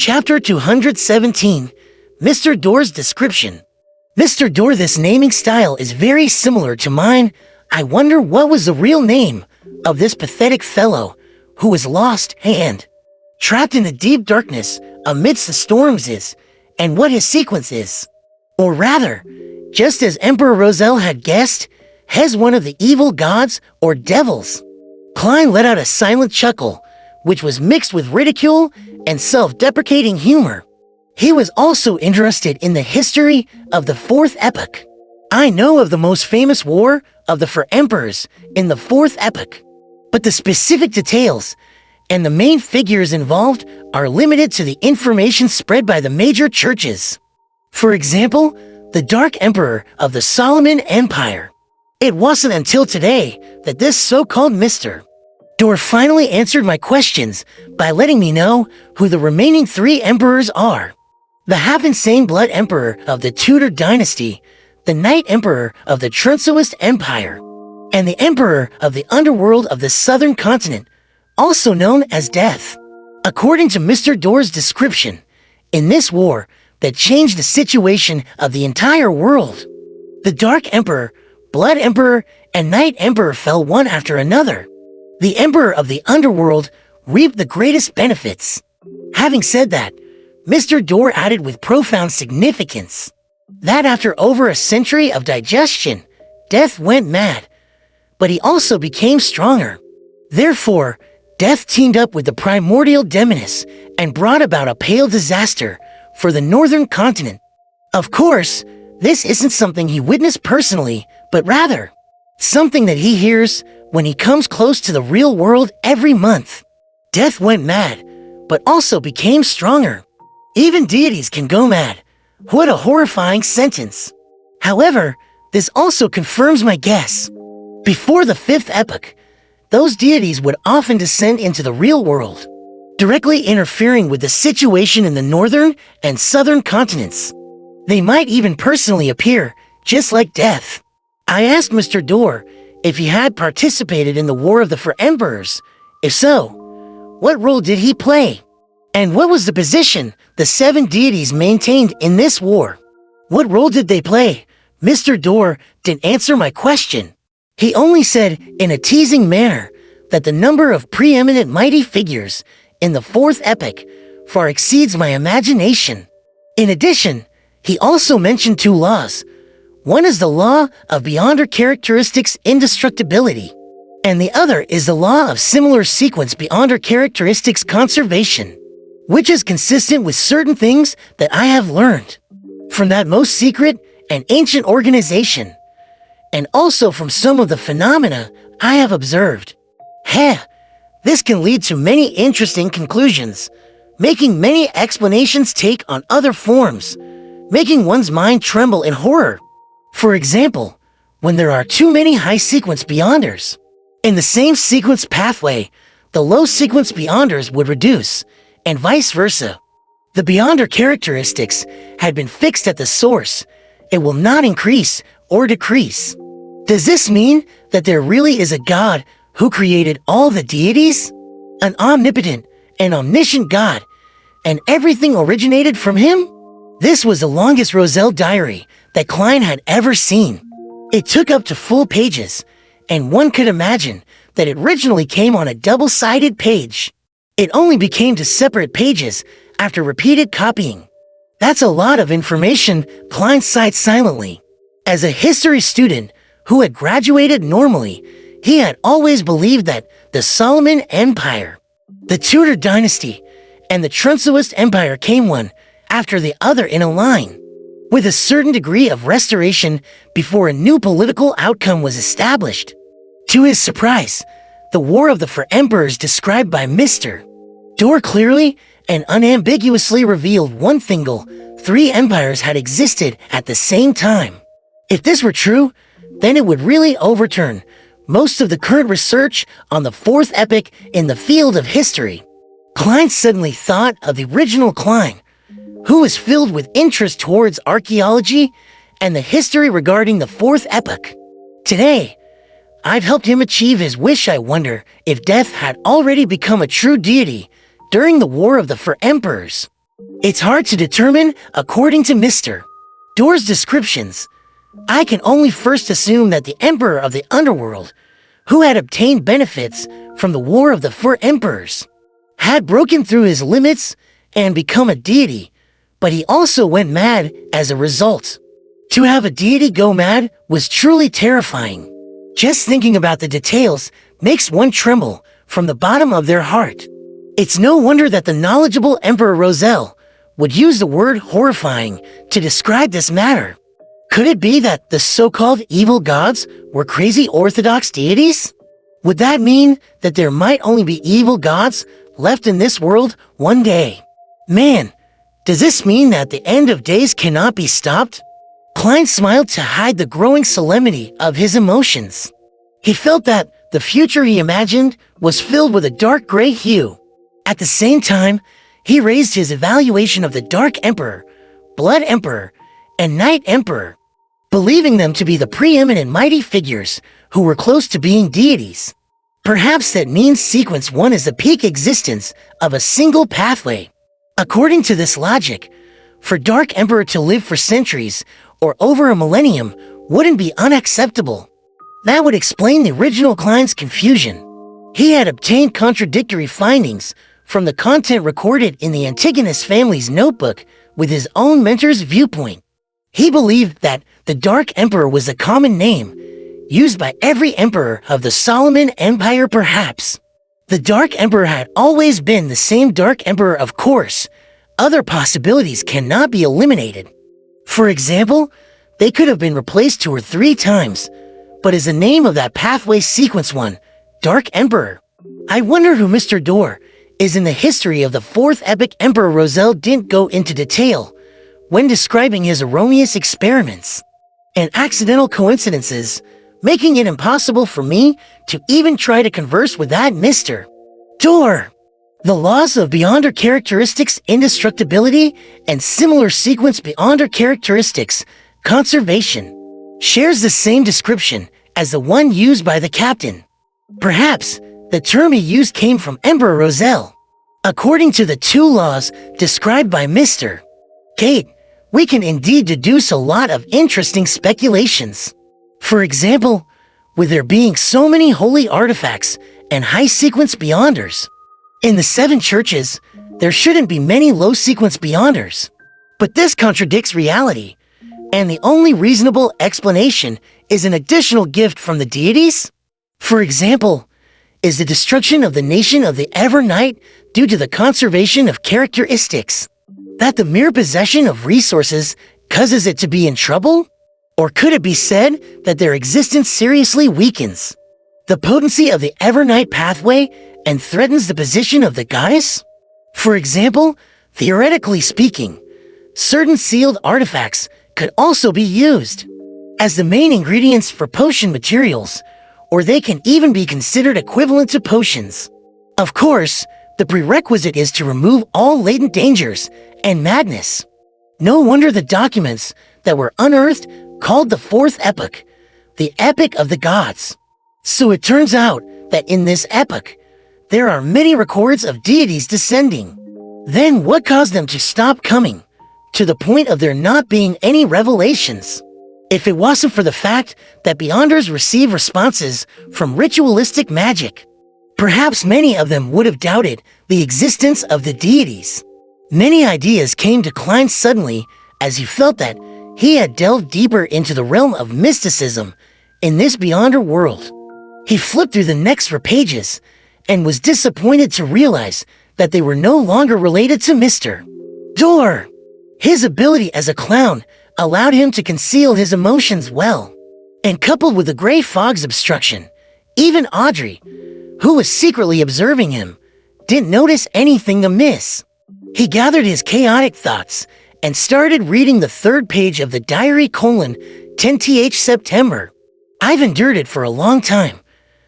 Chapter 217, Mr. Door's Description. Mr. Door, this naming style is very similar to mine. I wonder what was the real name of this pathetic fellow who was lost and trapped in the deep darkness amidst the storms is, and what his sequence is. Or rather, just as Emperor Roselle had guessed, has one of the evil gods or devils. Klein let out a silent chuckle, which was mixed with ridicule and self-deprecating humor. He was also interested in the history of the Fourth Epoch. I know of the most famous war of the Four Emperors in the Fourth Epoch, but the specific details and the main figures involved are limited to the information spread by the major churches. For example, the Dark Emperor of the Solomon Empire. It wasn't until today that this so-called Mr. Door finally answered my questions by letting me know who the remaining three emperors are. The half-insane Blood Emperor of the Tudor dynasty, the Night Emperor of the Trunsoist Empire, and the Emperor of the Underworld of the Southern Continent, also known as Death. According to Mr. Door's description, in this war that changed the situation of the entire world, the Dark Emperor, Blood Emperor, and Night Emperor fell one after another. The Emperor of the Underworld reaped the greatest benefits. Having said that, Mr. Door added with profound significance that after over a century of digestion, Death went mad, but he also became stronger. Therefore, Death teamed up with the primordial Demoness and brought about a pale disaster for the northern continent. Of course, this isn't something he witnessed personally, but rather something that he hears when he comes close to the real world every month. Death went mad, but also became stronger. Even deities can go mad. What a horrifying sentence. However, this also confirms my guess. Before the Fifth Epoch, those deities would often descend into the real world, directly interfering with the situation in the northern and southern continents. They might even personally appear, just like Death. I asked Mr. Door if he had participated in the War of the Four Emperors. If so, what role did he play? And what was the position the seven deities maintained in this war? What role did they play? Mr. Door didn't answer my question. He only said in a teasing manner that the number of preeminent mighty figures in the Fourth Epoch far exceeds my imagination. In addition, he also mentioned two laws. One is the law of beyonder characteristics indestructibility, and the other is the law of similar sequence beyonder characteristics conservation, which is consistent with certain things that I have learned from that most secret and ancient organization, and also from some of the phenomena I have observed. This can lead to many interesting conclusions, making many explanations take on other forms, making one's mind tremble in horror. For example, when there are too many high-sequence beyonders. In the same sequence pathway, the low-sequence beyonders would reduce, and vice versa. The beyonder characteristics had been fixed at the source. It will not increase or decrease. Does this mean that there really is a God who created all the deities? An omnipotent and omniscient God, and everything originated from him? This was the longest Roselle diary that Klein had ever seen. It took up to full pages, and one could imagine that it originally came on a double-sided page. It only became to separate pages after repeated copying. That's a lot of information, Klein sighed silently. As a history student who had graduated normally, he had always believed that the Solomon Empire, the Tudor dynasty, and the Trunsoist Empire came one after the other in a line, with a certain degree of restoration before a new political outcome was established. To his surprise, the War of the Four Emperors described by Mr. Door clearly and unambiguously revealed one thing: three empires had existed at the same time. If this were true, then it would really overturn most of the current research on the Fourth Epoch in the field of history. Klein suddenly thought of the original Klein, who was filled with interest towards archaeology and the history regarding the Fourth Epoch. Today, I've helped him achieve his wish. I wonder if Death had already become a true deity during the War of the Four Emperors. It's hard to determine according to Mr. Door's descriptions. I can only first assume that the Emperor of the Underworld, who had obtained benefits from the War of the Four Emperors, had broken through his limits and become a deity, but he also went mad as a result. To have a deity go mad was truly terrifying. Just thinking about the details makes one tremble from the bottom of their heart. It's no wonder that the knowledgeable Emperor Roselle would use the word horrifying to describe this matter. Could it be that the so-called evil gods were crazy orthodox deities? Would that mean that there might only be evil gods left in this world one day? Man, does this mean that the end of days cannot be stopped? Klein smiled to hide the growing solemnity of his emotions. He felt that the future he imagined was filled with a dark gray hue. At the same time, he raised his evaluation of the Dark Emperor, Blood Emperor, and Night Emperor, believing them to be the preeminent mighty figures who were close to being deities. Perhaps that means Sequence 1 is the peak existence of a single pathway. According to this logic, for Dark Emperor to live for centuries or over a millennium wouldn't be unacceptable. That would explain the original Klein's confusion. He had obtained contradictory findings from the content recorded in the Antigonus family's notebook with his own mentor's viewpoint. He believed that the Dark Emperor was a common name, used by every emperor of the Solomon Empire perhaps. The Dark Emperor had always been the same Dark Emperor, of course. Other possibilities cannot be eliminated. For example, they could have been replaced 2 or 3 times, but is the name of that pathway Sequence 1, Dark Emperor. I wonder who Mr. Door is in the history of the 4th epic. Emperor Roselle didn't go into detail when describing his erroneous experiments and accidental coincidences, making it impossible for me to even try to converse with that Mr. Door. The laws of Beyonder characteristics indestructibility and similar sequence Beyonder characteristics conservation shares the same description as the one used by the captain. Perhaps the term he used came from Emperor Roselle. According to the 2 laws described by Mr. Kate, we can indeed deduce a lot of interesting speculations. For example, with there being so many holy artifacts and high-sequence Beyonders. In the 7 churches, there shouldn't be many low-sequence Beyonders. But this contradicts reality, and the only reasonable explanation is an additional gift from the deities. For example, is the destruction of the nation of the Evernight due to the conservation of characteristics? That the mere possession of resources causes it to be in trouble? Or could it be said that their existence seriously weakens the potency of the Evernight pathway and threatens the position of the goddess? For example, theoretically speaking, certain sealed artifacts could also be used as the main ingredients for potion materials, or they can even be considered equivalent to potions. Of course, the prerequisite is to remove all latent dangers and madness. No wonder the documents that were unearthed called the 4th epoch, the epic of the gods. So it turns out that in this epoch, there are many records of deities descending. Then what caused them to stop coming, to the point of there not being any revelations? If it wasn't for the fact that Beyonders receive responses from ritualistic magic, perhaps many of them would have doubted the existence of the deities. Many ideas came to Klein suddenly as he felt that he had delved deeper into the realm of mysticism in this Beyonder world. He flipped through the next 4 pages and was disappointed to realize that they were no longer related to Mr. Door. His ability as a clown allowed him to conceal his emotions well, and coupled with the gray fog's obstruction, even Audrey, who was secretly observing him, didn't notice anything amiss. He gathered his chaotic thoughts and started reading the 3rd page of the diary: 10th September. I've endured it for a long time,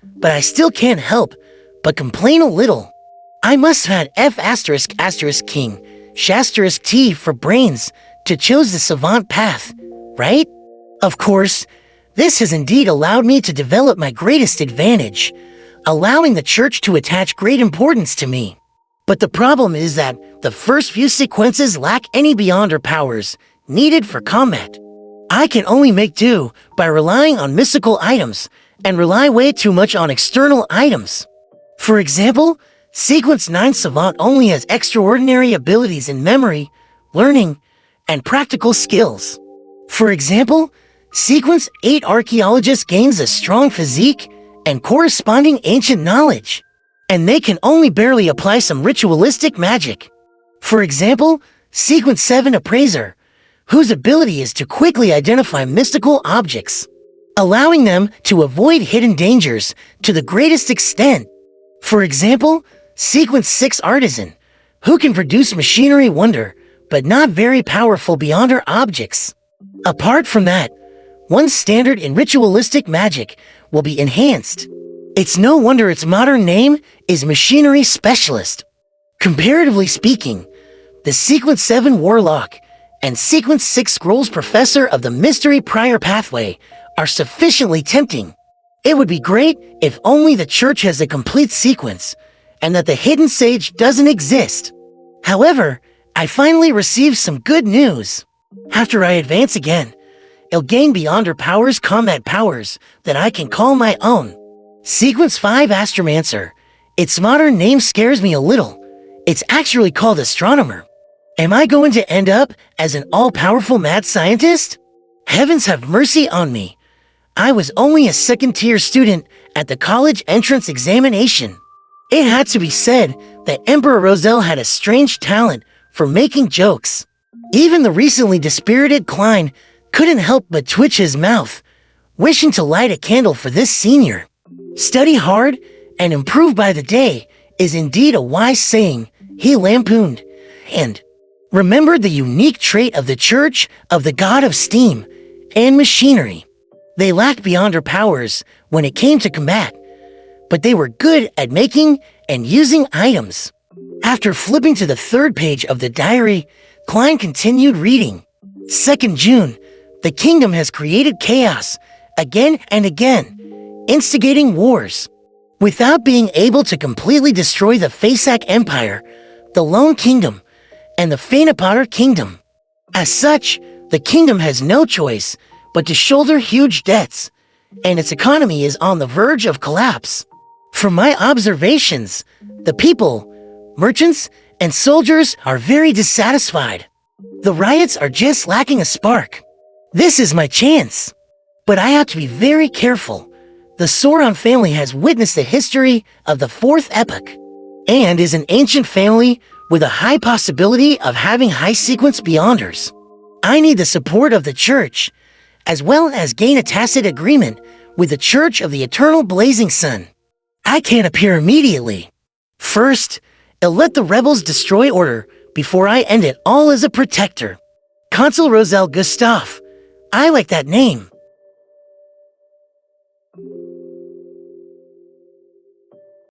but I still can't help but complain a little. I must have had F*** king, *T for brains to choose the savant path, right? Of course, this has indeed allowed me to develop my greatest advantage, allowing the church to attach great importance to me. But the problem is that the first few sequences lack any beyonder powers needed for combat. I can only make do by relying on mystical items and rely way too much on external items. For example, Sequence 9 Savant only has extraordinary abilities in memory, learning, and practical skills. For example, Sequence 8 Archaeologist gains a strong physique and corresponding ancient knowledge, and they can only barely apply some ritualistic magic. For example, Sequence 7 Appraiser, whose ability is to quickly identify mystical objects, allowing them to avoid hidden dangers to the greatest extent. For example, Sequence 6 Artisan, who can produce machinery wonder, but not very powerful beyonder objects. Apart from that, one's standard in ritualistic magic will be enhanced. It's no wonder its modern name is Machinery Specialist. Comparatively speaking, the Sequence 7 Warlock and Sequence 6 Scrolls Professor of the Mystery Prior Pathway are sufficiently tempting. It would be great if only the church has a complete sequence, and that the hidden sage doesn't exist. However, I finally received some good news. After I advance again, I'll gain beyonder powers combat powers that I can call my own. Sequence 5 Astromancer. Its modern name scares me a little. It's actually called Astronomer. Am I going to end up as an all-powerful mad scientist? Heavens have mercy on me. I was only a second-tier student at the college entrance examination. It had to be said that Emperor Roselle had a strange talent for making jokes. Even the recently dispirited Klein couldn't help but twitch his mouth, wishing to light a candle for this senior. Study hard and improve by the day is indeed a wise saying, he lampooned, and remembered the unique trait of the Church of the God of Steam and Machinery. They lacked beyonder powers when it came to combat, but they were good at making and using items. After flipping to the third page of the diary, Klein continued reading. 2nd June, the kingdom has created chaos again and again, instigating wars. Without being able to completely destroy the Fasak Empire, the Lone Kingdom, and the Fainapotter Kingdom. As such, the kingdom has no choice but to shoulder huge debts, and its economy is on the verge of collapse. From my observations, the people, merchants, and soldiers are very dissatisfied. The riots are just lacking a spark. This is my chance. But I have to be very careful. The Sauron family has witnessed the history of the Fourth Epoch, and is an ancient family with a high possibility of having high sequence beyonders. I need the support of the Church, as well as gain a tacit agreement with the Church of the Eternal Blazing Sun. I can't appear immediately. First, I'll let the rebels destroy order before I end it all as a protector. Consul Roselle Gustave. I like that name.